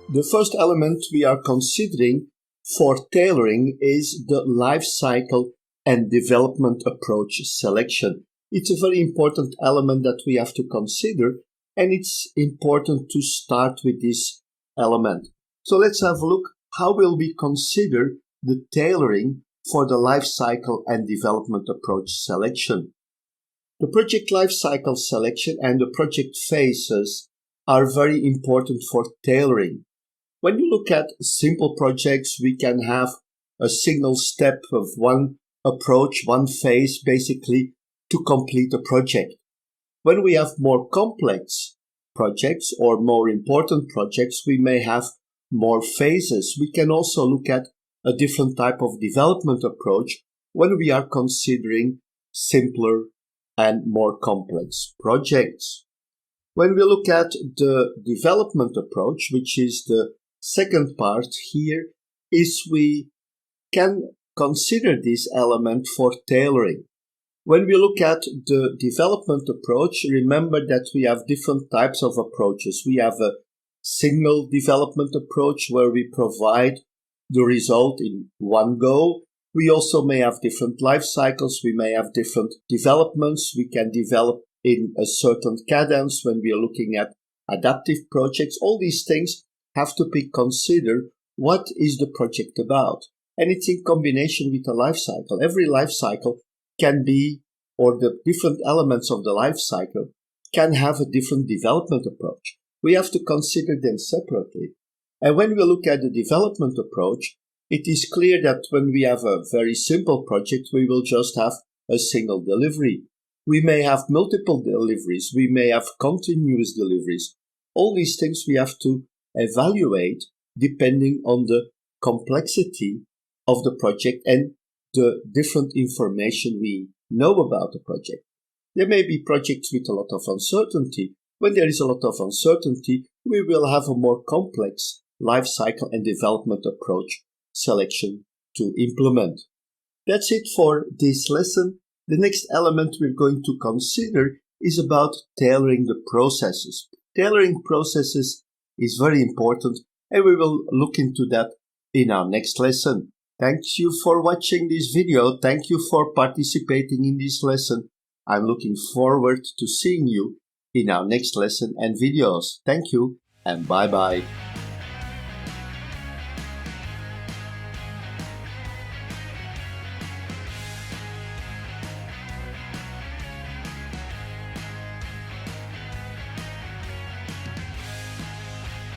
The first element we are considering for tailoring is the life cycle and development approach selection. It's a very important element that we have to consider, and it's important to start with this element. So let's have a look. How will we consider the tailoring for the life cycle and development approach selection? The project life cycle selection and the project phases are very important for tailoring. When you look at simple projects, we can have a single step of one approach, one phase basically to complete a project. When we have more complex projects or more important projects, we may have more phases. We can also look at a different type of development approach when we are considering simpler and more complex projects. When we look at the development approach, which is the second part here, is we can consider this element for tailoring. When we look at the development approach, remember that we have different types of approaches. We have a single development approach where we provide the result in one go. We also may have different life cycles. We may have different developments. We can develop in a certain cadence when we are looking at adaptive projects. All these things have to be considered. What is the project about? And it's in combination with a life cycle. Every life cycle can be, or the different elements of the life cycle can have a different development approach. We have to consider them separately. And when we look at the development approach, it is clear that when we have a very simple project, we will just have a single delivery. We may have multiple deliveries. We may have continuous deliveries. All these things we have to evaluate depending on the complexity of the project and the different information we know about the project. There may be projects with a lot of uncertainty. When there is a lot of uncertainty, we will have a more complex life cycle and development approach selection to implement. That's it for this lesson. The next element we're going to consider is about tailoring the processes. Tailoring processes is very important, and we will look into that in our next lesson. Thank you for watching this video. Thank you for participating in this lesson. I'm looking forward to seeing you in our next lesson and videos. Thank you and bye-bye.